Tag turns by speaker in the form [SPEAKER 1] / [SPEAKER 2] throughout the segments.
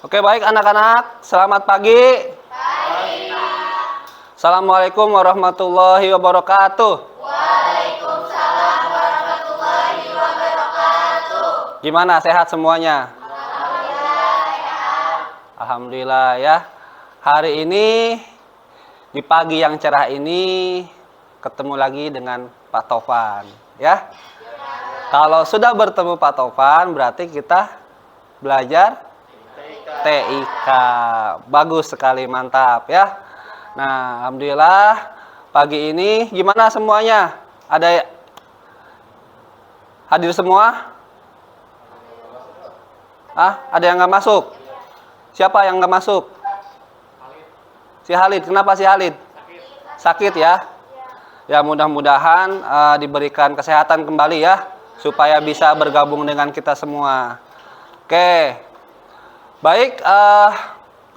[SPEAKER 1] Oke, baik anak-anak, selamat pagi. Assalamualaikum warahmatullahi wabarakatuh.
[SPEAKER 2] Waalaikumsalam warahmatullahi wabarakatuh.
[SPEAKER 1] Gimana, sehat semuanya? Alhamdulillah ya. Hari ini di pagi yang cerah ini ketemu lagi dengan Pak Tovan ya. Kalau sudah bertemu Pak Tovan berarti kita belajar TIK. Bagus sekali, mantap ya. Nah, alhamdulillah pagi ini gimana semuanya? Ada hadir semua? Ada yang nggak masuk? Siapa yang nggak masuk? Si Halid. Kenapa si Halid? Sakit ya? Ya, mudah-mudahan diberikan kesehatan kembali ya, supaya bisa bergabung dengan kita semua. Oke. Baik,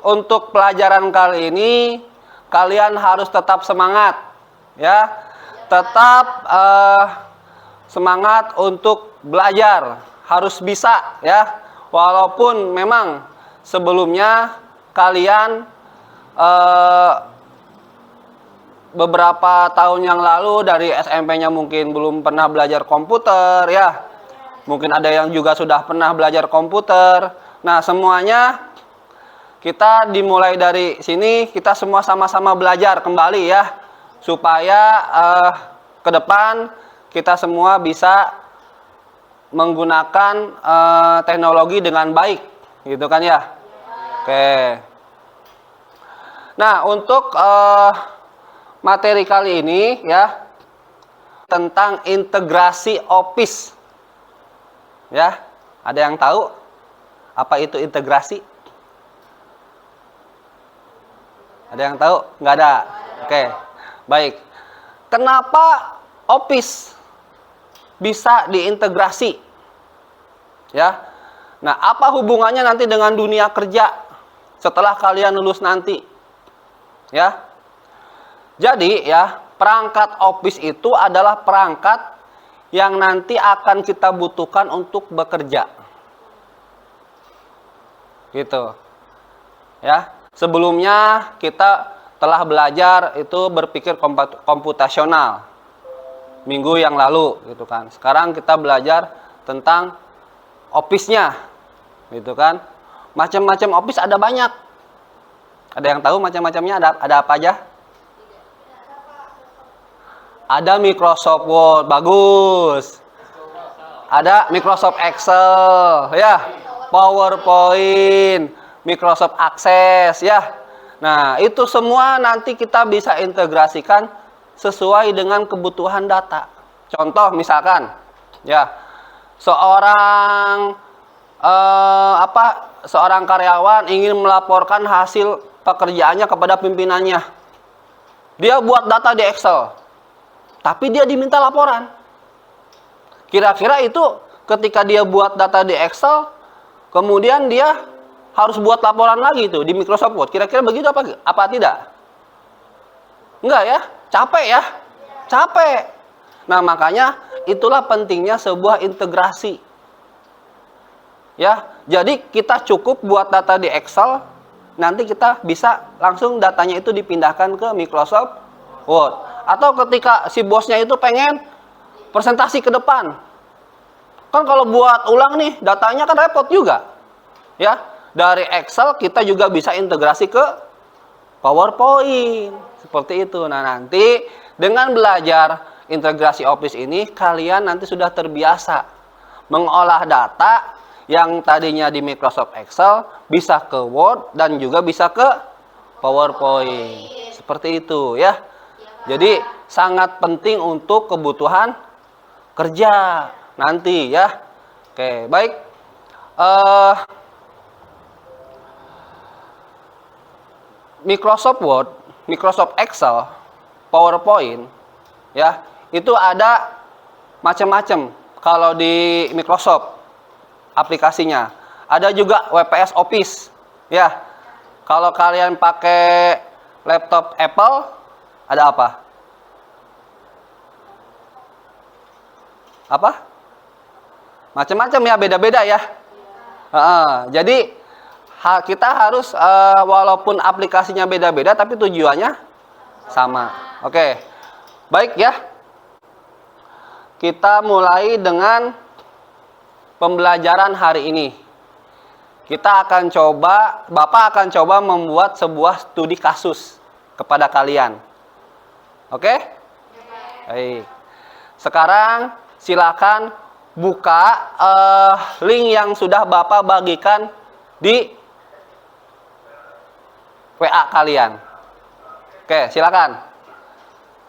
[SPEAKER 1] untuk pelajaran kali ini kalian harus tetap semangat ya. Tetap semangat untuk belajar, harus bisa ya. Walaupun memang sebelumnya kalian beberapa tahun yang lalu dari SMP-nya mungkin belum pernah belajar komputer ya. Mungkin ada yang juga sudah pernah belajar komputer. Nah, semuanya kita dimulai dari sini, kita semua sama-sama belajar kembali ya, supaya ke depan kita semua bisa menggunakan teknologi dengan baik, gitu kan ya. Oke. Nah, untuk materi kali ini ya, tentang integrasi Office ya. Ada yang tahu apa itu integrasi? Ada yang tahu? Nggak ada? Oke, baik. Kenapa Office bisa diintegrasi? Ya. Nah, apa hubungannya nanti dengan dunia kerja setelah kalian lulus nanti? Ya. Jadi, ya, perangkat Office itu adalah perangkat yang nanti akan kita butuhkan untuk bekerja. Gitu. Ya. Sebelumnya kita telah belajar itu berpikir komputasional minggu yang lalu gitu kan. Sekarang kita belajar tentang Office-nya gitu kan. Macam-macam Office ada banyak. Ada yang tahu macam-macamnya ada apa aja? Ada Microsoft Word, bagus. Ada Microsoft Excel ya, PowerPoint, Microsoft Access ya. Nah, itu semua nanti kita bisa integrasikan sesuai dengan kebutuhan data. Contoh misalkan ya, seorang karyawan ingin melaporkan hasil pekerjaannya kepada pimpinannya. Dia buat data di Excel, tapi dia diminta laporan. Kira-kira itu ketika dia buat data di Excel, kemudian dia harus buat laporan lagi tuh di Microsoft Word. Kira-kira begitu apa tidak? Enggak ya? Capek ya? Capek. Nah, makanya itulah pentingnya sebuah integrasi. Ya, jadi kita cukup buat data di Excel, nanti kita bisa langsung datanya itu dipindahkan ke Microsoft Word. Atau ketika si bosnya itu pengen presentasi ke depan, kan kalau buat ulang nih datanya kan repot juga. Ya, dari Excel kita juga bisa integrasi ke PowerPoint. Seperti itu. Nah, nanti dengan belajar integrasi Office ini, kalian nanti sudah terbiasa mengolah data yang tadinya di Microsoft Excel bisa ke Word dan juga bisa ke PowerPoint. Seperti itu ya. Jadi sangat penting untuk kebutuhan kerja nanti ya. Oke, baik. Microsoft Word, Microsoft Excel, PowerPoint ya, itu ada macam-macam kalau di Microsoft aplikasinya. Ada juga WPS Office ya. Kalau kalian pakai laptop Apple, ada apa? Macam-macam ya, beda-beda ya. Jadi kita harus walaupun aplikasinya beda-beda tapi tujuannya sama. Oke. Baik ya. Kita mulai dengan pembelajaran hari ini. Kita akan coba, Bapak akan coba membuat sebuah studi kasus kepada kalian. Oke? Baik. Sekarang silakan buka link yang sudah Bapak bagikan di WA kalian. Oke, silakan.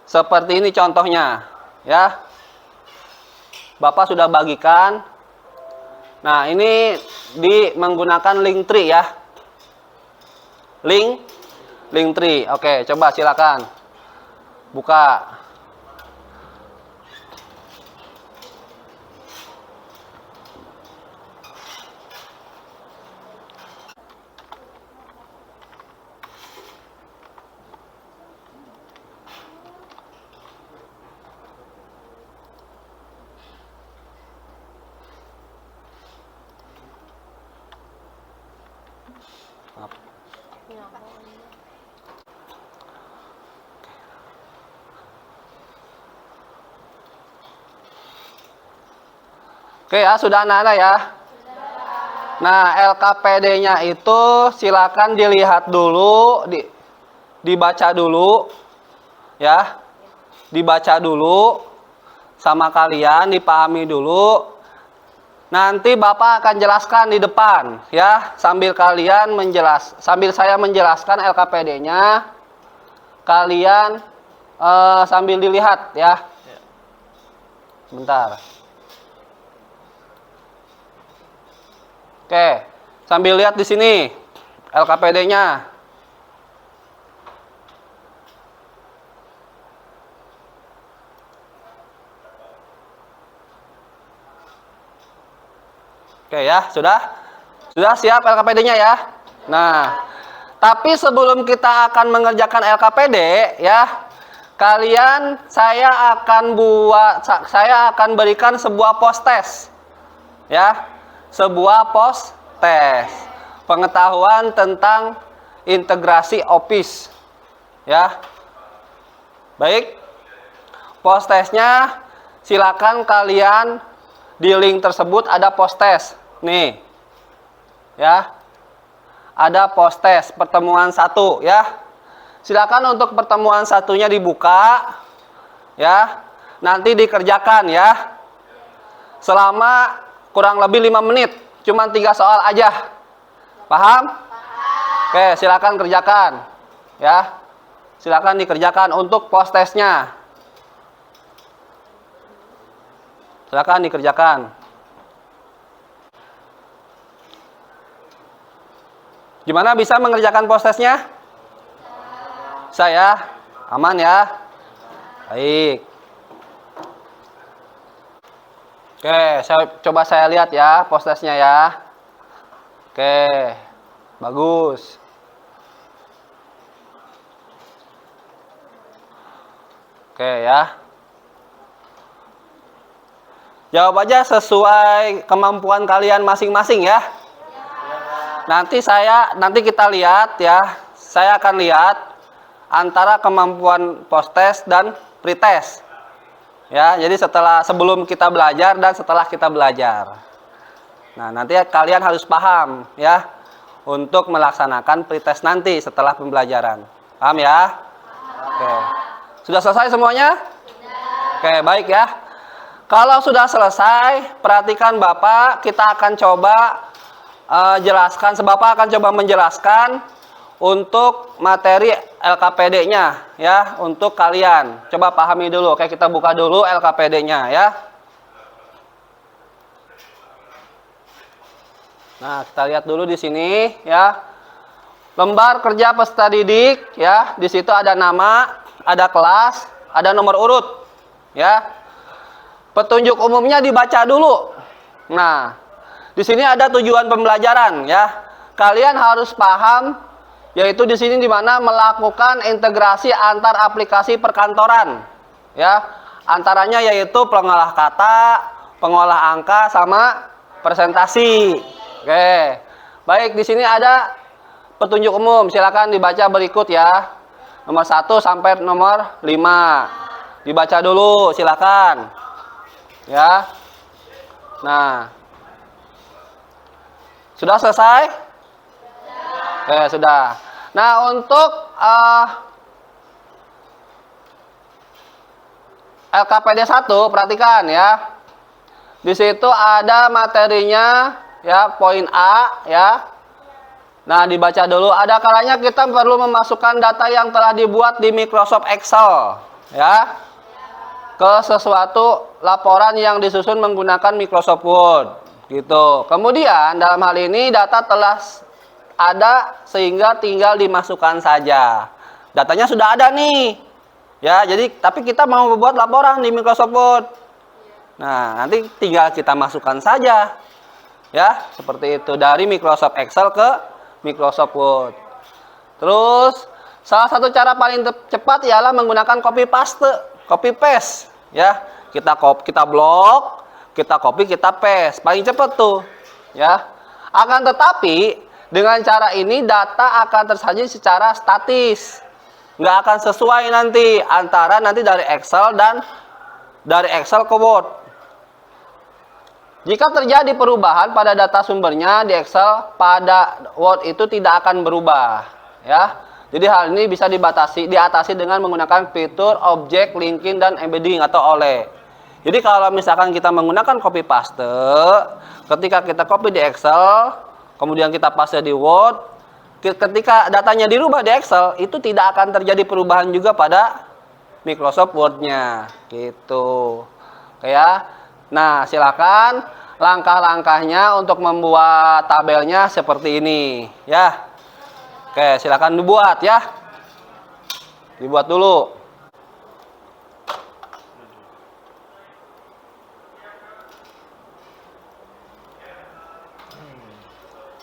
[SPEAKER 1] Seperti ini contohnya, ya. Bapak sudah bagikan. Nah, ini menggunakan Linktree ya. Linktree. Oke, coba silakan. Buka. Oke ya, sudah anak-anak ya. Nah, LKPD-nya itu silakan dilihat dulu, dibaca dulu, ya, dibaca dulu sama kalian, dipahami dulu. Nanti Bapak akan jelaskan di depan, ya, sambil saya menjelaskan LKPD-nya, kalian sambil dilihat, ya. Sebentar. Oke, sambil lihat di sini LKPD-nya. Oke ya, sudah siap LKPD-nya ya. Nah, tapi sebelum kita akan mengerjakan LKPD ya, saya akan berikan sebuah post test. Ya. Sebuah post test pengetahuan tentang integrasi Office. Ya. Baik. Post testnya silakan kalian di link tersebut ada post test. Nih. Ya. Ada post test pertemuan 1 ya. Silakan untuk pertemuan satunya dibuka. Ya. Nanti dikerjakan ya. Selama kurang lebih 5 menit, cuma 3 soal aja. Paham? Oke, silakan kerjakan. Ya. Silakan dikerjakan untuk post testnya. Silakan dikerjakan. Gimana bisa mengerjakan post testnya? Saya aman ya. Baik. Oke, coba saya lihat ya post testnya ya. Oke, bagus. Oke ya. Jawab aja sesuai kemampuan kalian masing-masing ya. Nanti kita lihat ya. Saya akan lihat antara kemampuan post test dan pretest. Ya, jadi sebelum kita belajar dan setelah kita belajar. Nah, nanti kalian harus paham ya untuk melaksanakan pretest nanti setelah pembelajaran. Paham ya? Oke. Sudah selesai semuanya? Oke, baik ya. Kalau sudah selesai, perhatikan Bapak, kita akan coba Bapak akan coba menjelaskan untuk materi LKPD-nya ya untuk kalian. Coba pahami dulu. Oke, kita buka dulu LKPD-nya ya. Nah, kita lihat dulu di sini ya. Lembar kerja peserta didik ya. Di situ ada nama, ada kelas, ada nomor urut ya. Petunjuk umumnya dibaca dulu. Nah, di sini ada tujuan pembelajaran ya. Kalian harus paham yaitu di sini di mana melakukan integrasi antar aplikasi perkantoran. Ya, antaranya yaitu pengolah kata, pengolah angka sama presentasi. Oke. Baik, di sini ada petunjuk umum. Silakan dibaca berikut ya. Nomor 1 sampai nomor 5. Dibaca dulu, silakan. Ya. Nah. Sudah selesai? Sudah. Nah, untuk LKPD 1, perhatikan ya. Di situ ada materinya ya, poin A ya. Nah, dibaca dulu. Ada kalanya kita perlu memasukkan data yang telah dibuat di Microsoft Excel ya, ke sesuatu laporan yang disusun menggunakan Microsoft Word gitu. Kemudian dalam hal ini data telah ada sehingga tinggal dimasukkan saja. Datanya sudah ada nih. Ya, jadi tapi kita mau membuat laporan di Microsoft Word. Nah, nanti tinggal kita masukkan saja. Ya, seperti itu dari Microsoft Excel ke Microsoft Word. Terus salah satu cara paling cepat ialah menggunakan copy paste ya. Kita blok, kita copy, kita paste. Paling cepat tuh ya. Akan tetapi dengan cara ini data akan tersaji secara statis. Nggak akan sesuai nanti antara nanti dari Excel dan dari Excel ke Word. Jika terjadi perubahan pada data sumbernya di Excel, pada Word itu tidak akan berubah, ya. Jadi hal ini bisa diatasi dengan menggunakan fitur object linking dan embedding atau OLE. Jadi kalau misalkan kita menggunakan copy paste, ketika kita copy di Excel, kemudian kita paste di Word, ketika datanya dirubah di Excel, itu tidak akan terjadi perubahan juga pada Microsoft Word-nya, gitu. Oke ya. Nah, silakan langkah-langkahnya untuk membuat tabelnya seperti ini, ya. Oke, silakan dibuat ya. Dibuat dulu.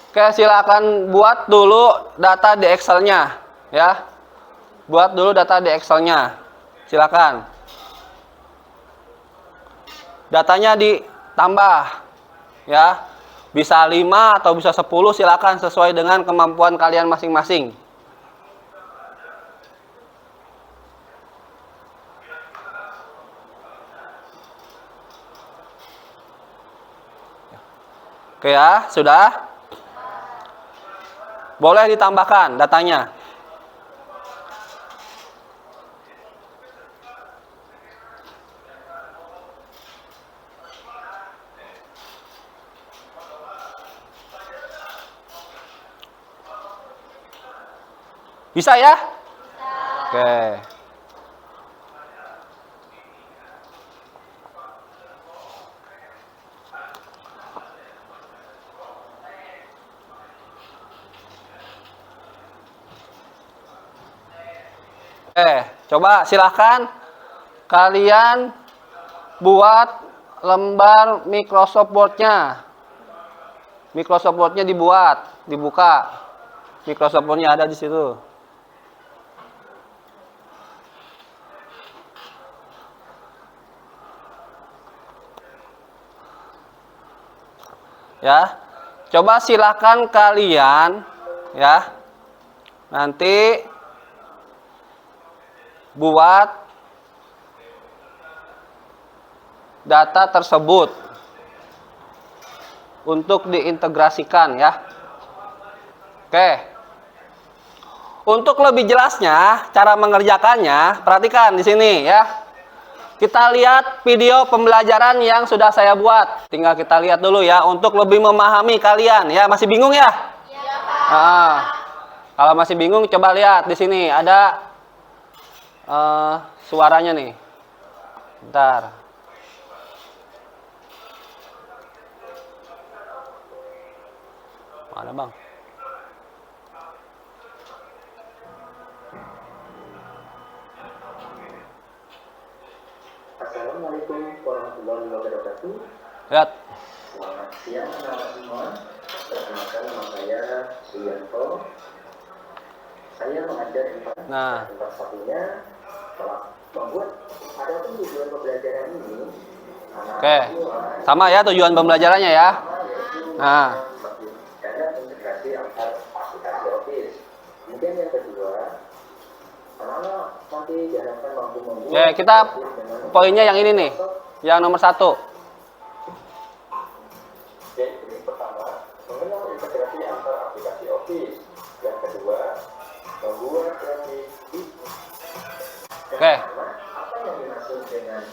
[SPEAKER 1] Oke, silakan buat dulu data di Excel-nya, ya. Buat dulu data di Excel-nya. Silakan. Datanya ditambah ya, bisa 5 atau bisa 10, silakan sesuai dengan kemampuan kalian masing-masing. Oke ya, sudah. Boleh ditambahkan datanya. Bisa ya? Oke. Coba silahkan kalian buat lembar Microsoft Word-nya. Microsoft Word-nya dibuka. Microsoft Word-nya ada di situ. Ya, coba silakan kalian ya nanti buat data tersebut untuk diintegrasikan ya. Oke. Untuk lebih jelasnya cara mengerjakannya, perhatikan di sini ya. Kita lihat video pembelajaran yang sudah saya buat. Tinggal kita lihat dulu ya untuk lebih memahami kalian ya. Masih bingung ya? Iya, Pak. Nah, kalau masih bingung coba lihat di sini ada suaranya nih. Bentar. Mana, Bang?
[SPEAKER 3] Assalamualaikum warahmatullahi wabarakatuh.
[SPEAKER 1] Lihat.
[SPEAKER 3] Selamat siang teman-teman semua. Perkenalkan nama saya Suyanto. Saya mengajar di tempat satunya telah membuat ada tujuan pembelajaran ini.
[SPEAKER 1] Oke. Sama ya tujuan pembelajarannya ya. Nah.
[SPEAKER 3] Data integrasi diharapkan mampu membuat
[SPEAKER 1] Oke, kita poinnya yang ini nih, yang nomor 1.
[SPEAKER 3] Jadi pertama, mengenal integrasi antar aplikasi Office. Yang kedua, membuat grafik.
[SPEAKER 1] Oke.
[SPEAKER 3] Apa yang dimaksud dengan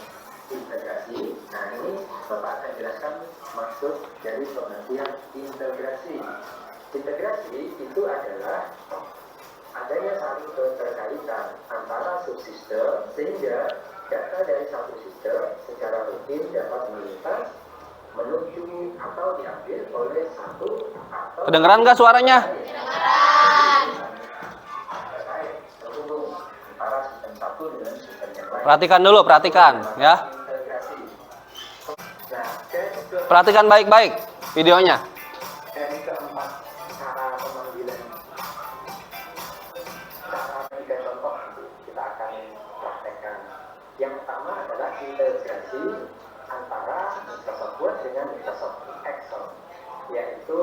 [SPEAKER 3] integrasi? Nah, ini Bapak akan jelaskan maksud dari pengertian integrasi. Integrasi itu adalah adanya saling keterkaitan antara subsistem sehingga data dari satu sistem secara rutin dapat melintas menuju atau diambil oleh satu atau
[SPEAKER 1] Kedengeran nggak suaranya?
[SPEAKER 3] terhubung antara sistem satu dengan sistem yang lain.
[SPEAKER 1] Perhatikan dulu, perhatikan ya.
[SPEAKER 3] Integrasi. Nah,
[SPEAKER 1] Perhatikan baik-baik videonya.
[SPEAKER 3] yang keempat, cara pemanggilan. Cara tiga contoh kita akan praktekkan. Yang pertama adalah integrasi antara Microsoft Word dengan Microsoft Excel, yaitu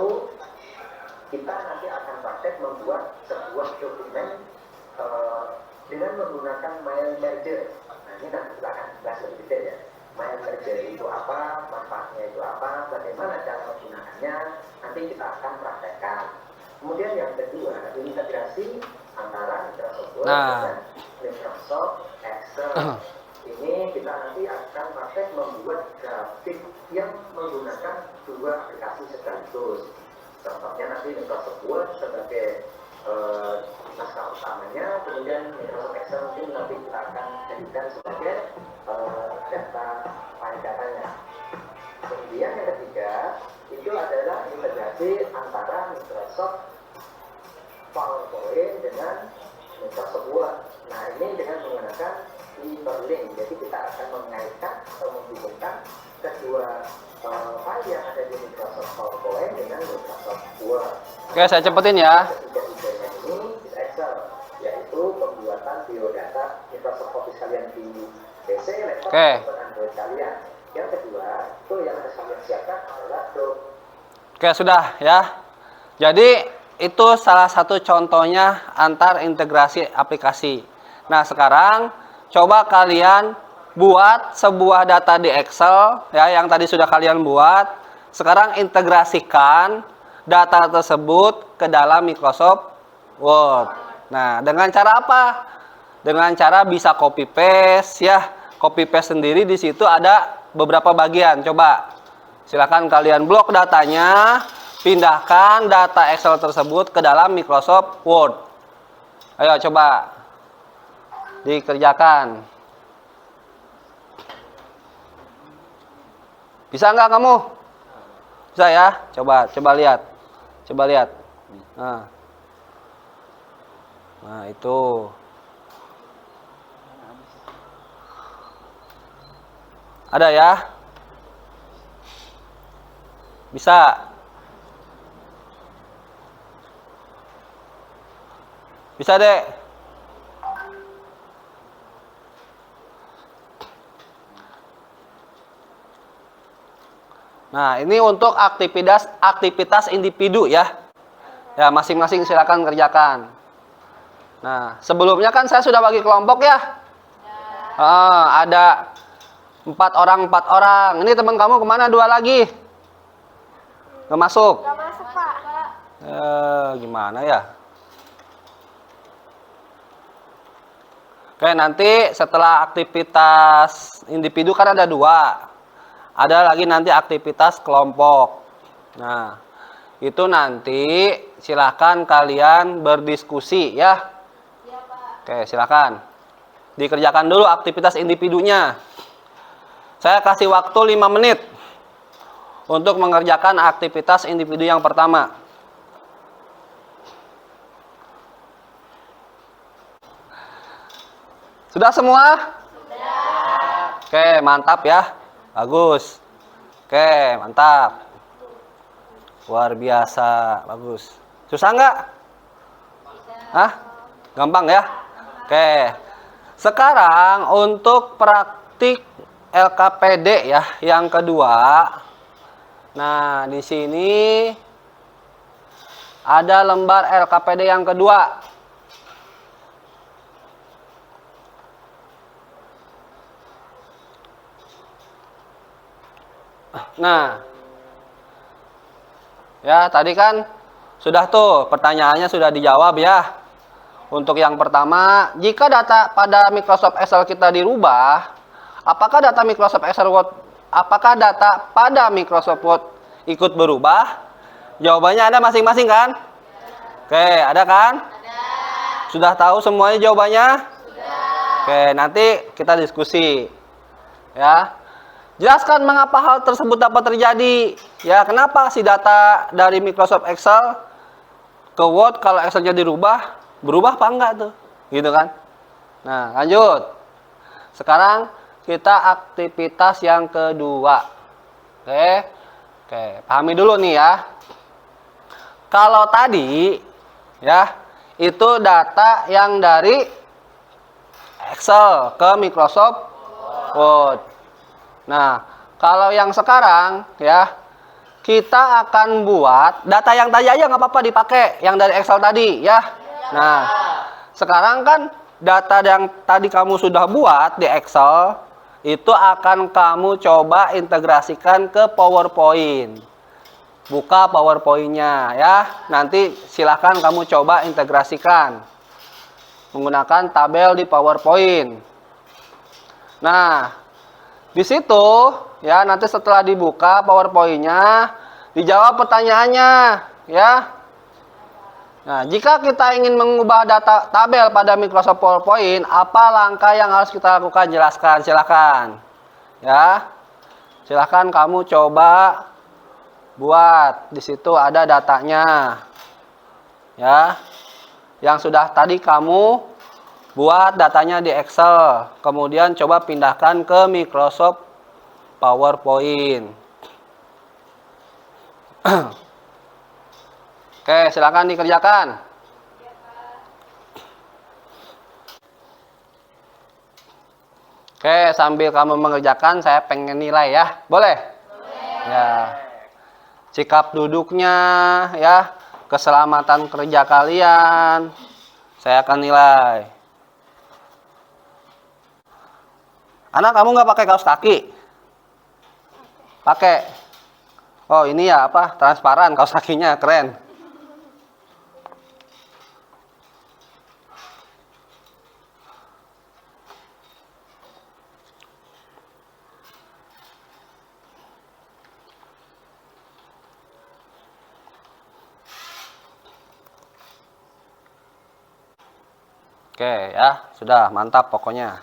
[SPEAKER 3] kita nanti akan praktek membuat sebuah dokumen dengan menggunakan mail merger. Nah, ini nanti kita akan bahas lebih detail ya. Mail merger itu apa, manfaatnya itu apa, bagaimana cara menggunakannya, nanti kita akan praktekkan. Kemudian yang kedua, integrasi antara Microsoft Word dengan Microsoft Excel. Ini kita nanti akan praktek membuat grafik yang menggunakan dua aplikasi sekaligus. Contohnya nanti Microsoft Word sebagai naskah utamanya, kemudian Microsoft Excel mungkin nanti kita akan jadikan sebagai data file datanya. Kemudian yang ketiga itu adalah integrasi antara Microsoft PowerPoint dengan Microsoft Word. Nah, ini dengan menggunakan hyperlink. Jadi kita akan mengaitkan atau menghubungkan kedua file yang ada di Microsoft PowerPoint dengan Microsoft Word.
[SPEAKER 1] Oke, saya cepetin ya.
[SPEAKER 3] Ketiga-tiganya ini di Excel, yaitu pembuatan biodata Microsoft Office kalian di PC, laptop, atau Android kalian. Yang kedua, itu yang harus kalian siapkan adalah
[SPEAKER 1] Oke, sudah ya. Jadi itu salah satu contohnya antar integrasi aplikasi. Nah, sekarang coba kalian buat sebuah data di Excel ya yang tadi sudah kalian buat. Sekarang integrasikan data tersebut ke dalam Microsoft Word. Nah, dengan cara apa? Dengan cara bisa copy paste ya. Copy paste sendiri di situ ada beberapa bagian. Coba silakan kalian blok datanya, pindahkan data Excel tersebut ke dalam Microsoft Word. Ayo coba dikerjakan. Bisa nggak kamu? Bisa ya? Coba lihat. Coba lihat. Nah, itu. Ada ya? Bisa. Bisa, Dek. Nah, ini untuk aktivitas individu ya. Ya, masing-masing silakan kerjakan. Nah, sebelumnya kan saya sudah bagi kelompok ya. Ada 4 orang. Ini teman kamu kemana? 2 lagi. Nggak masuk?
[SPEAKER 2] Nggak masuk, Pak.
[SPEAKER 1] Gimana ya? Oke, nanti setelah aktivitas individu kan ada 2. Ada lagi nanti aktivitas kelompok. Nah, itu nanti silahkan kalian berdiskusi ya.
[SPEAKER 2] Iya, Pak.
[SPEAKER 1] Oke, silakan. Dikerjakan dulu aktivitas individunya. Saya kasih waktu 5 menit untuk mengerjakan aktivitas individu yang pertama. Sudah semua? Sudah. Oke, mantap ya. Bagus. Oke, mantap. Luar biasa, bagus. Susah nggak? Hah? Gampang ya? Oke. Sekarang untuk praktik LKPD ya, yang kedua. Nah, di sini ada lembar LKPD yang kedua. Nah, ya tadi kan sudah tuh pertanyaannya sudah dijawab ya. Untuk yang pertama, jika data pada Microsoft Excel kita dirubah, apakah data Microsoft Excel Word, apakah data pada Microsoft Word ikut berubah? Jawabannya ada masing-masing kan? Oke, ada kan? Sudah tahu semuanya jawabannya? Oke, nanti kita diskusi. Ya. Jelaskan mengapa hal tersebut dapat terjadi. Ya, kenapa si data dari Microsoft Excel ke Word kalau Excelnya dirubah, berubah apa enggak tuh? Gitu kan? Nah, lanjut. Sekarang kita aktivitas yang kedua. Oke. Oke, pahami dulu nih ya. Kalau tadi ya, itu data yang dari Excel ke Microsoft Word. Nah, kalau yang sekarang ya, kita akan buat data yang tadi aja nggak apa-apa dipakai, yang dari Excel tadi ya. Nah, sekarang kan data yang tadi kamu sudah buat di Excel itu akan kamu coba integrasikan ke PowerPoint. Buka PowerPoint-nya ya. Nanti silahkan kamu coba integrasikan menggunakan tabel di PowerPoint. Nah, di situ ya, nanti setelah dibuka PowerPoint-nya, dijawab pertanyaannya ya. Nah, jika kita ingin mengubah data tabel pada Microsoft PowerPoint, apa langkah yang harus kita lakukan? Jelaskan, silakan. Ya. Silakan kamu coba buat. Di situ ada datanya. Ya. Yang sudah tadi kamu buat datanya di Excel, kemudian coba pindahkan ke Microsoft PowerPoint. Oke, silakan dikerjakan. Oke, sambil kamu mengerjakan, saya pengen nilai ya. Boleh? Boleh. Ya. Sikap duduknya ya, keselamatan kerja kalian, saya akan nilai. Anak, kamu nggak pakai kaos kaki? Pakai. Oh, ini ya apa? Transparan kaos kakinya, keren. Oke ya, sudah mantap pokoknya.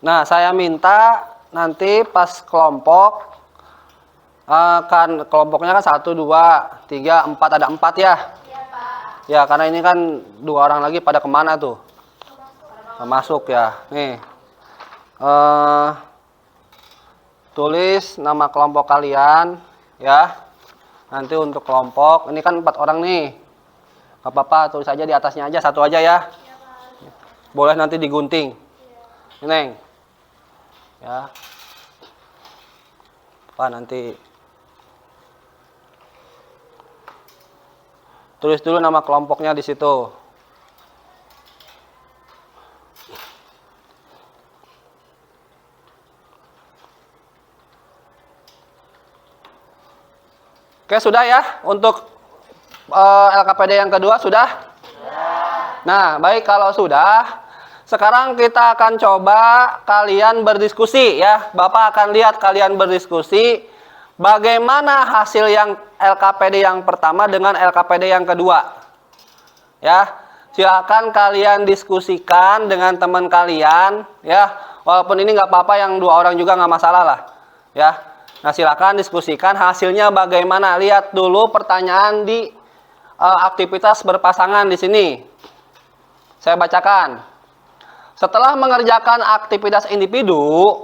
[SPEAKER 1] Nah, saya minta nanti pas kelompok kan kelompoknya kan 1, 2, 3, 4, ada 4 ya.
[SPEAKER 2] Iya, Pak.
[SPEAKER 1] Ya, karena ini kan 2 orang lagi pada kemana tuh? Masuk ya. Nih. Tulis nama kelompok kalian ya. Nanti untuk kelompok, ini kan 4 orang nih. Gak apa-apa, tulis aja di atasnya aja, 1 aja ya. Boleh nanti digunting. Neng. Ya. Apa nanti tulis dulu nama kelompoknya di situ. Oke, sudah ya untuk LKPD yang kedua sudah? Nah, baik kalau sudah. Sekarang kita akan coba kalian berdiskusi ya. Bapak akan lihat kalian berdiskusi bagaimana hasil yang LKPD yang pertama dengan LKPD yang kedua. Ya, silakan kalian diskusikan dengan teman kalian ya. Walaupun ini nggak apa-apa, yang 2 orang juga nggak masalah lah. Ya. Nah, silakan diskusikan hasilnya bagaimana. Lihat dulu pertanyaan di aktivitas berpasangan di sini. Saya bacakan. Setelah mengerjakan aktivitas individu,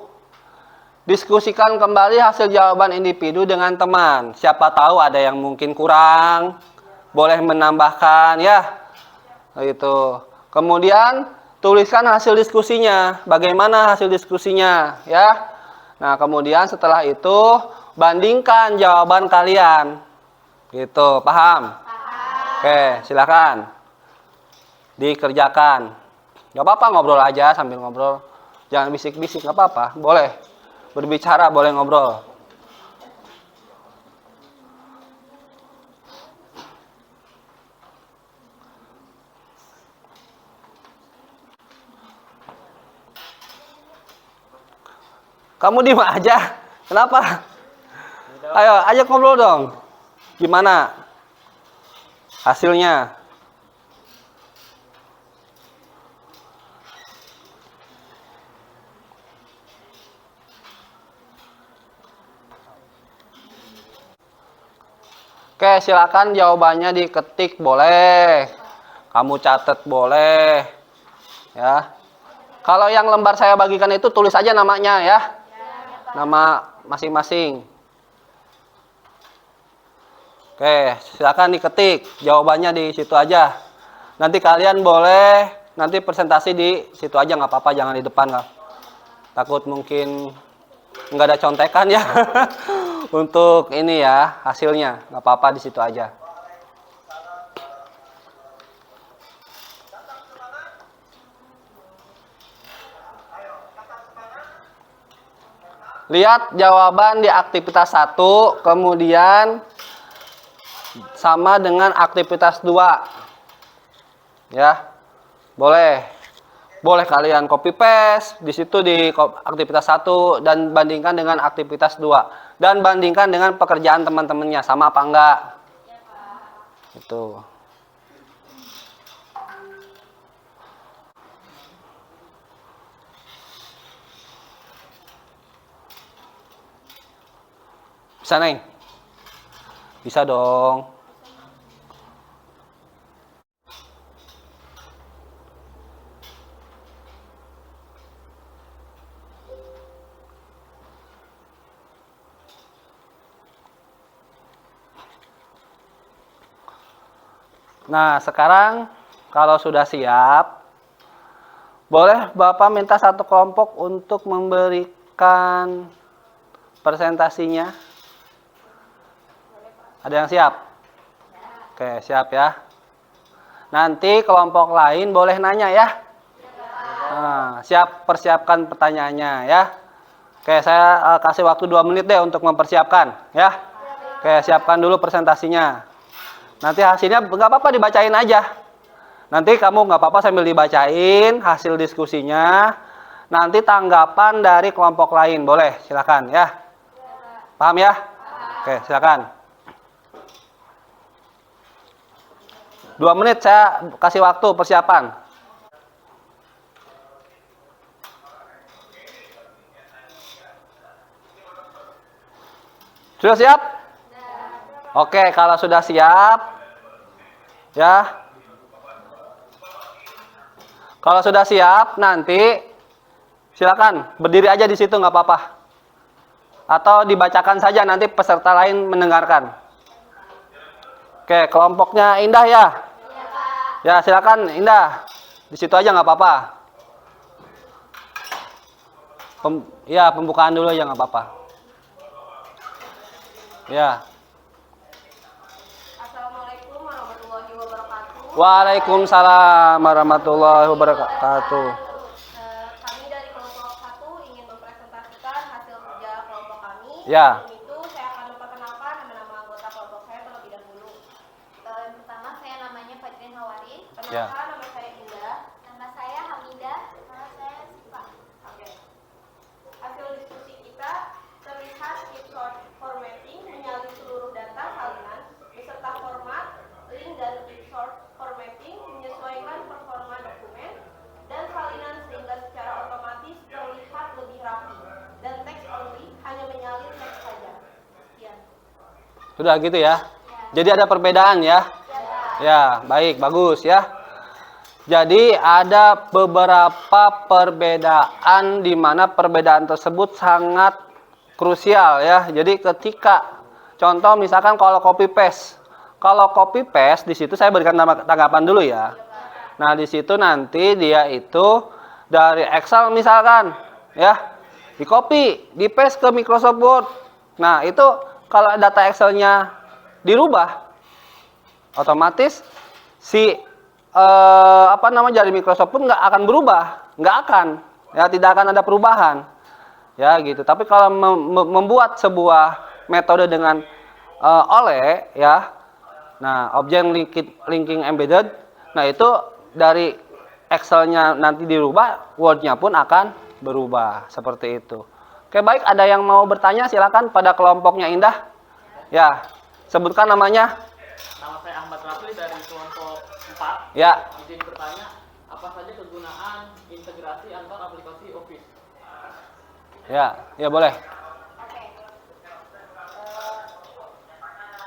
[SPEAKER 1] diskusikan kembali hasil jawaban individu dengan teman. Siapa tahu ada yang mungkin kurang, boleh menambahkan ya. Gitu. Kemudian tuliskan hasil diskusinya. Bagaimana hasil diskusinya ya. Nah, kemudian setelah itu bandingkan jawaban kalian. Gitu, paham? Paham. Oke, silakan. dikerjakan. Gak apa-apa ngobrol aja sambil ngobrol. Jangan bisik-bisik, gak apa-apa. Boleh berbicara, boleh ngobrol. Kamu diem aja. Kenapa? Ayo, ajak ngobrol dong. Gimana hasilnya? Oke, silakan jawabannya diketik boleh. Kamu catat boleh. Ya. Kalau yang lembar saya bagikan itu tulis aja namanya ya. Nama masing-masing. Oke, silakan diketik. Jawabannya di situ aja. Nanti kalian boleh nanti presentasi di situ aja, nggak apa-apa, jangan di depan lah. Takut mungkin nggak ada contekan ya. Untuk ini ya hasilnya, nggak apa-apa di situ aja. Lihat jawaban di aktivitas 1, kemudian sama dengan aktivitas 2. Ya. Boleh kalian copy paste di situ di aktivitas 1 dan bandingkan dengan aktivitas 2 dan bandingkan dengan pekerjaan teman-temannya sama apa enggak. Itu. Bisa, Neng? Bisa dong. Nah, sekarang kalau sudah siap, boleh Bapak minta satu kelompok untuk memberikan presentasinya. Ada yang siap? Oke, siap ya. Nanti kelompok lain boleh nanya ya. Nah, persiapkan pertanyaannya ya. Oke, saya kasih waktu 2 menit deh untuk mempersiapkan ya. Oke, siapkan dulu presentasinya. Nanti hasilnya nggak apa-apa dibacain aja. Nanti kamu nggak apa-apa sambil dibacain hasil diskusinya. Nanti tanggapan dari kelompok lain boleh, silakan ya. Paham ya? Oke, silakan. 2 menit saya kasih waktu persiapan. Sudah siap? Oke, kalau sudah siap, ya. Kalau sudah siap, nanti silakan berdiri aja di situ, nggak apa-apa. Atau dibacakan saja, nanti peserta lain mendengarkan. Oke, kelompoknya Indah ya. Ya, silakan Indah. Di situ aja nggak apa-apa. Ya, pembukaan dulu ya nggak apa-apa. Ya.
[SPEAKER 2] Assalamualaikum warahmatullahi wabarakatuh.
[SPEAKER 1] Waalaikumsalam warahmatullahi wabarakatuh.
[SPEAKER 2] Kami dari kelompok 1 ingin mempresentasikan hasil kerja kelompok kami.
[SPEAKER 1] Ya.
[SPEAKER 2] Sebelum itu saya akan memperkenalkan nama-nama anggota kelompok saya terlebih dahulu. Yang pertama saya namanya Fajrin Hawarin.
[SPEAKER 1] Ya.
[SPEAKER 2] Perkenalkan nama saya Indah. Nama saya Hamidah. Nama saya Siva. Oke. Hasil diskusi kita terlihat keyword formatting menyalin seluruh data salinan beserta format, link dan keyword formatting menyesuaikan performa dokumen dan salinan sehingga secara otomatis terlihat lebih rapi dan teks only hanya menyalin teks saja. Sekian.
[SPEAKER 1] Sudah gitu ya. Jadi ada perbedaan ya. Ya, baik, bagus ya. Jadi ada beberapa perbedaan di mana perbedaan tersebut sangat krusial ya. Jadi ketika contoh misalkan kalau copy paste. Kalau copy paste di situ saya berikan tanggapan dulu ya. Nah, di situ nanti dia itu dari Excel misalkan ya, di copy, di paste ke Microsoft Word. Nah, itu kalau data Excel-nya dirubah otomatis si dari Microsoft pun nggak akan berubah, nggak akan, ya tidak akan ada perubahan, ya gitu. Tapi kalau membuat sebuah metode dengan oleh, ya, nah object linking embedded, nah itu dari Excel-nya nanti dirubah, Word-nya pun akan berubah seperti itu. Oke, baik, ada yang mau bertanya silakan pada kelompoknya Indah. Ya, sebutkan namanya.
[SPEAKER 4] Nama saya Ahmad Rafli dari kelompok 4.
[SPEAKER 1] Ya.
[SPEAKER 4] Izin bertanya, apa saja kegunaan integrasi antar aplikasi Office?
[SPEAKER 1] Ya, ya boleh.
[SPEAKER 2] Oke.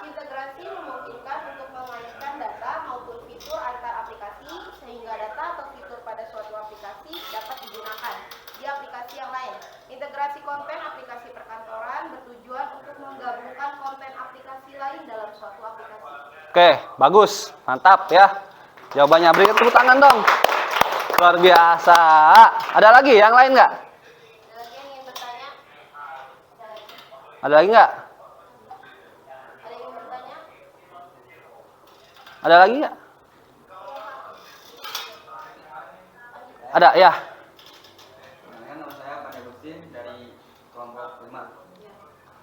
[SPEAKER 2] Integrasi memungkinkan untuk mengaitkan data maupun fitur antar aplikasi sehingga data atau fitur pada suatu aplikasi dapat digunakan di aplikasi yang lain. Integrasi konten aplikasi perkantoran bertujuan untuk menggabungkan konten aplikasi lain dalam suatu aplikasi.
[SPEAKER 1] Oke, bagus, mantap ya. Jawabannya beri tepuk tangan dong. Luar biasa. Ada lagi yang lain nggak?
[SPEAKER 2] Ada lagi yang ingin bertanya?
[SPEAKER 1] Ada lagi nggak?
[SPEAKER 2] Ada yang ingin bertanya?
[SPEAKER 1] Ada lagi nggak? Ada ya.
[SPEAKER 5] Nama saya Pak Agustin dari kelompok 5.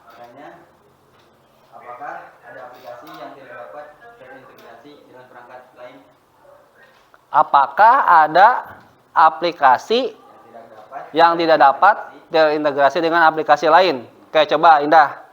[SPEAKER 5] Pertanyaannya, apakah ada aplikasi yang tidak dapat terintegrasi dengan perangkat lain
[SPEAKER 1] Apakah ada aplikasi yang tidak dapat terintegrasi dengan aplikasi lain? Oke, coba Indah.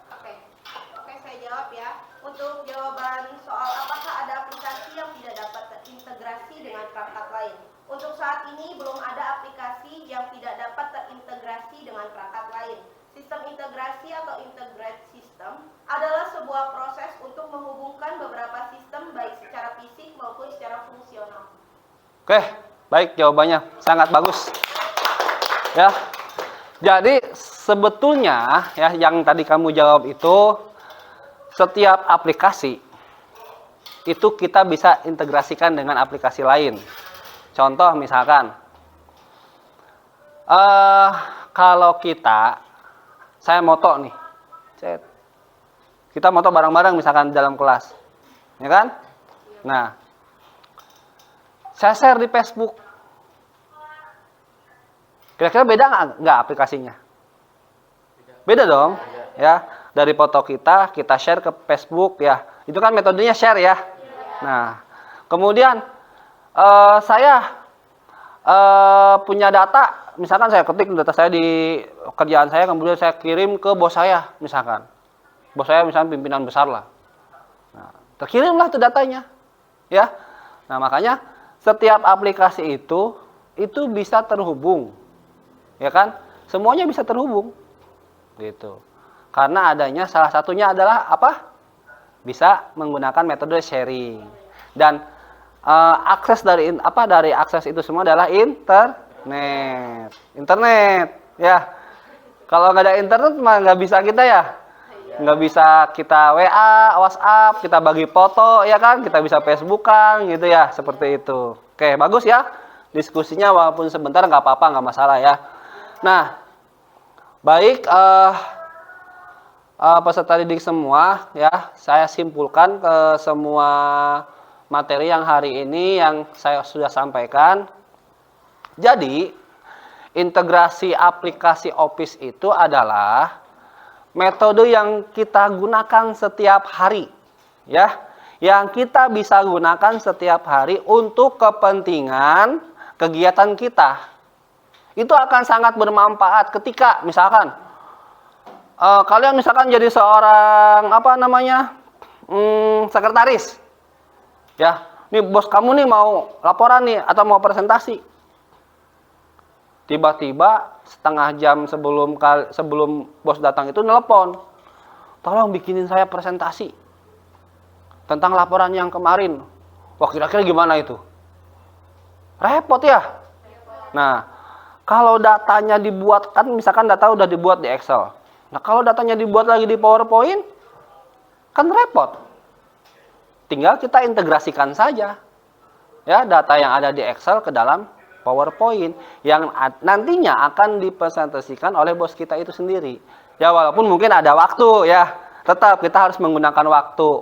[SPEAKER 2] Oke, saya jawab ya. Untuk jawaban soal apakah ada aplikasi yang tidak dapat terintegrasi dengan perangkat lain. Untuk saat ini belum ada aplikasi yang tidak dapat terintegrasi dengan perangkat lain. Sistem integrasi atau integrate system adalah sebuah proses untuk menghubungkan beberapa sistem baik secara fisik maupun secara fungsional.
[SPEAKER 1] Oke, baik jawabannya. Sangat bagus. Ya. Jadi sebetulnya ya yang tadi kamu jawab itu setiap aplikasi itu kita bisa integrasikan dengan aplikasi lain. Contoh misalkan kalau saya moto nih. Kita moto bareng-bareng misalkan dalam kelas. Ya kan? Nah, saya share di Facebook. Kira-kira beda nggak aplikasinya? Beda dong, ya. Dari foto kita share ke Facebook, ya. Itu kan metodenya share, ya. Nah, kemudian saya punya data, misalkan saya ketik data saya di kerjaan saya, kemudian saya kirim ke bos saya, misalkan. Bos saya misalkan pimpinan besar lah. Nah, terkirimlah tuh datanya, ya. Nah, makanya setiap aplikasi itu bisa terhubung, ya kan? Semuanya bisa terhubung, gitu. Karena adanya salah satunya adalah apa? Bisa menggunakan metode sharing. Dan akses dari akses itu semua adalah internet, ya. Kalau nggak ada internet mah nggak bisa kita ya. Nggak bisa kita WA, WhatsApp, kita bagi foto, ya kan? Kita bisa Facebookan, gitu ya, seperti itu. Oke, bagus ya. Diskusinya walaupun sebentar nggak apa-apa, nggak masalah ya. Nah, baik, peserta didik semua, ya, saya simpulkan ke semua materi yang hari ini yang saya sudah sampaikan. Jadi, integrasi aplikasi Office itu adalah metode yang kita gunakan setiap hari, ya, yang kita bisa gunakan setiap hari untuk kepentingan kegiatan kita. Itu akan sangat bermanfaat ketika misalkan kalian misalkan jadi seorang sekretaris, ya, nih bos kamu nih mau laporan nih atau mau presentasi. Tiba-tiba setengah jam sebelum bos datang itu nelpon, tolong bikinin saya presentasi tentang laporan yang kemarin. Wah, kira-kira gimana itu? Repot ya. Nah, kalau datanya dibuat, kan misalkan data udah dibuat di Excel. Nah, kalau datanya dibuat lagi di PowerPoint, kan repot. Tinggal kita integrasikan saja, ya, data yang ada di Excel ke dalam PowerPoint yang nantinya akan dipresentasikan oleh bos kita itu sendiri. Ya, walaupun mungkin ada waktu, ya, tetap kita harus menggunakan waktu.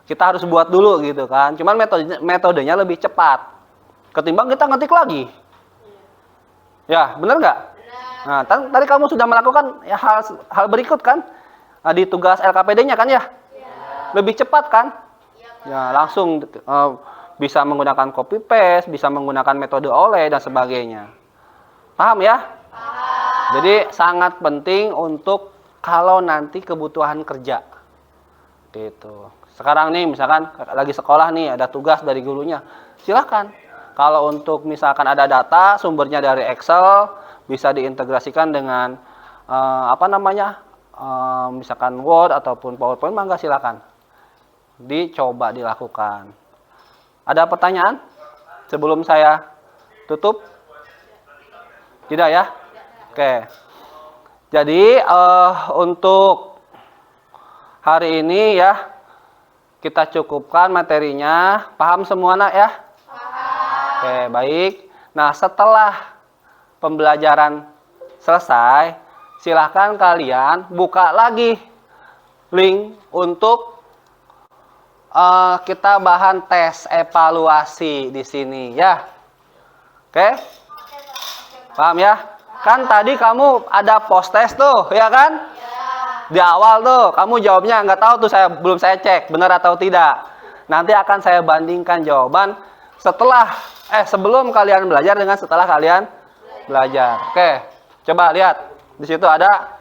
[SPEAKER 1] kita harus buat dulu gitu kan. Cuman metodenya lebih cepat ketimbang kita ngetik lagi. Ya, benar nggak? Nah, tadi kamu sudah melakukan ya, hal berikut kan? Di tugas LKPD-nya kan ya? Lebih cepat kan? Ya, langsung bisa menggunakan copy paste, bisa menggunakan metode oleh dan sebagainya. Paham ya? Jadi sangat penting untuk kalau nanti kebutuhan kerja. Gitu. Sekarang nih misalkan lagi sekolah nih ada tugas dari gurunya. Silakan. Kalau untuk misalkan ada data sumbernya dari Excel bisa diintegrasikan dengan misalkan Word ataupun PowerPoint, mangga silakan. Dicoba dilakukan. Ada pertanyaan sebelum saya tutup? Tidak ya? Oke. Jadi untuk hari ini ya kita cukupkan materinya. Paham semua nak ya? Paham. Oke, baik. Nah, setelah pembelajaran selesai, silahkan kalian buka lagi link untuk kita bahan tes evaluasi di sini ya. Oke? Paham ya? Kan tadi kamu ada post test tuh, ya kan? Di awal tuh, kamu jawabnya nggak tahu tuh, belum saya cek benar atau tidak. Nanti akan saya bandingkan jawaban sebelum kalian belajar dengan setelah kalian belajar. Oke, coba lihat. Di situ ada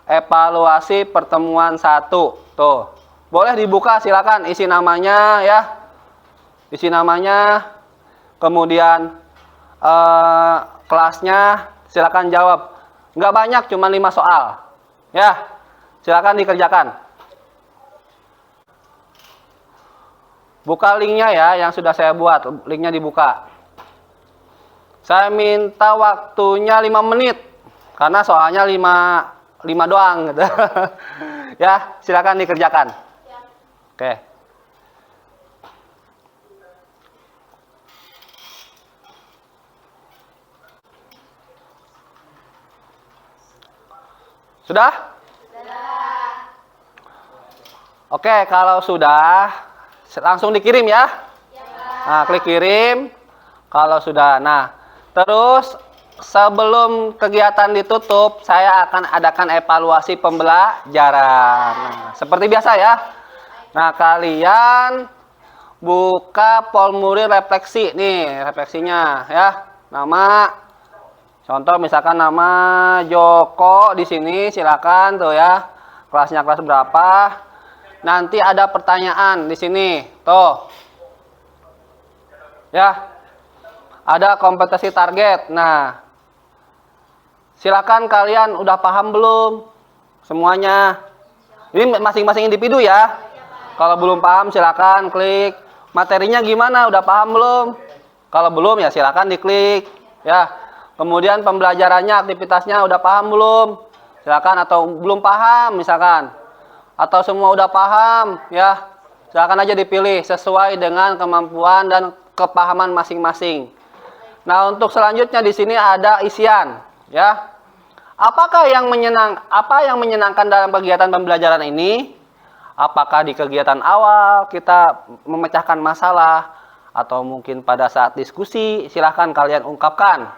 [SPEAKER 1] evaluasi pertemuan 1. Tuh. Boleh dibuka, silakan isi namanya ya. Isi namanya, kemudian kelasnya, silakan jawab. Nggak banyak, cuma 5 soal. Ya, silakan dikerjakan. Buka linknya ya, yang sudah saya buat. Linknya dibuka. Saya minta waktunya 5 menit. Karena soalnya 5 doang. Gitu. Ya, silakan dikerjakan. Oke. Sudah? Oke, kalau sudah, langsung dikirim ya. Nah, klik kirim. Kalau sudah, nah, terus sebelum kegiatan ditutup, saya akan adakan evaluasi pembelajaran. Nah, seperti biasa ya. Nah, kalian buka formulir refleksi. Nih, refleksinya ya. Nama, contoh misalkan nama Joko di sini, silakan tuh ya. Kelasnya kelas berapa? Nanti ada pertanyaan di sini. Tuh. Ya. Ada kompetensi target. Nah, silakan kalian udah paham belum semuanya? Ini masing-masing individu ya. Kalau belum paham silakan klik. Materinya gimana? Udah paham belum? Kalau belum ya silakan diklik ya. Kemudian pembelajarannya, aktivitasnya udah paham belum? Silakan, atau belum paham misalkan. Atau semua udah paham ya. Silakan aja dipilih sesuai dengan kemampuan dan kepahaman masing-masing. Nah, untuk selanjutnya di sini ada isian ya. Apa yang menyenangkan dalam kegiatan pembelajaran ini? Apakah di kegiatan awal kita memecahkan masalah atau mungkin pada saat diskusi, silahkan kalian ungkapkan.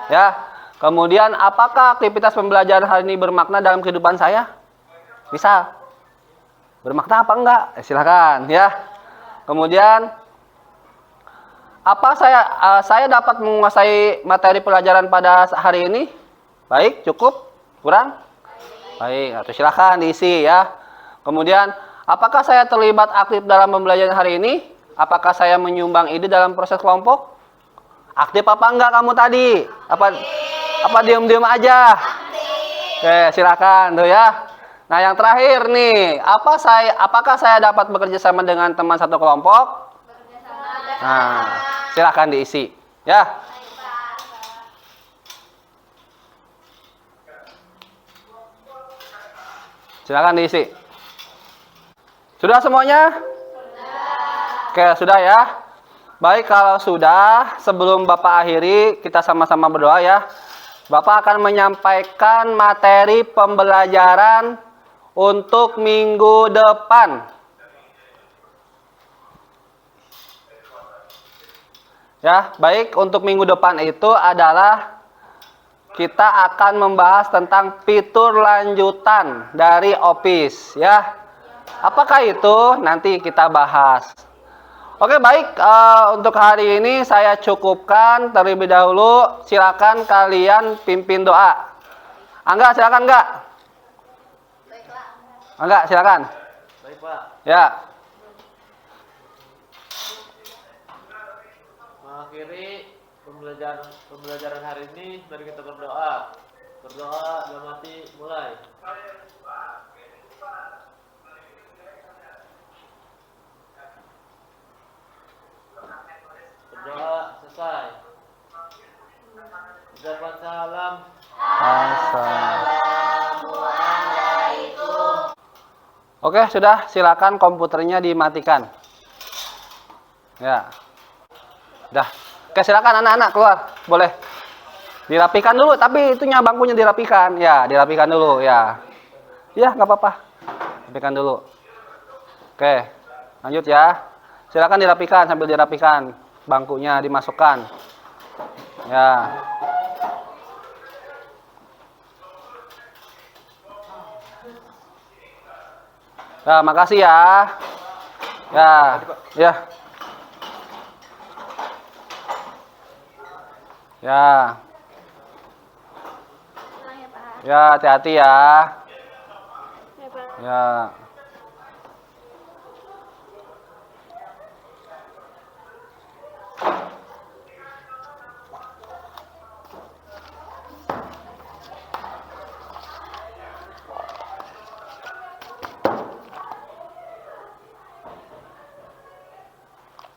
[SPEAKER 1] Ya. Kemudian apakah aktivitas pembelajaran hari ini bermakna dalam kehidupan saya? Misal, bermakna apa enggak? Silahkan ya. Kemudian apa saya dapat menguasai materi pelajaran pada hari ini? Baik, cukup, kurang? Baik, atau silahkan diisi ya. Kemudian, apakah saya terlibat aktif dalam pembelajaran hari ini? Apakah saya menyumbang ide dalam proses kelompok? Aktif apa enggak kamu tadi? Apa diam-diam aja? Oke, silakan tuh ya. Nah, yang terakhir nih, apakah saya dapat bekerja sama dengan teman satu kelompok? Nah, silakan diisi ya. Silakan diisi. Sudah semuanya? Sudah. Oke, sudah ya. Baik, kalau sudah, sebelum Bapak akhiri, kita sama-sama berdoa ya. Bapak akan menyampaikan materi pembelajaran untuk minggu depan. Ya, baik, untuk minggu depan itu adalah kita akan membahas tentang fitur lanjutan dari Office ya. Apakah itu? Nanti kita bahas. Oke, baik, untuk hari ini saya cukupkan terlebih dahulu. Silakan kalian pimpin doa. Angga, silakan Angga.
[SPEAKER 2] Baiklah.
[SPEAKER 1] Angga, silakan.
[SPEAKER 4] Baik Pak.
[SPEAKER 1] Ya.
[SPEAKER 4] Mengakhiri pembelajaran hari ini, mari kita berdoa. Berdoa dalam hati, mulai. Berdoa selesai. Ucapan salam.
[SPEAKER 1] Oke, sudah, silakan komputernya dimatikan. Ya. Dah. Oke, silakan anak-anak keluar. Boleh. Dirapikan dulu, tapi itunya bangkunya dirapikan. Ya, dirapikan dulu, ya. Ya, nggak apa-apa. Rapikan dulu. Oke, lanjut ya. Silakan dirapikan, sambil dirapikan. Bangkunya dimasukkan. Ya. Ya, makasih ya. Ya, ya. Ya.
[SPEAKER 2] Pulang ya, Pak.
[SPEAKER 1] Ya, hati-hati ya.
[SPEAKER 2] Ya, Pak.
[SPEAKER 1] Ya.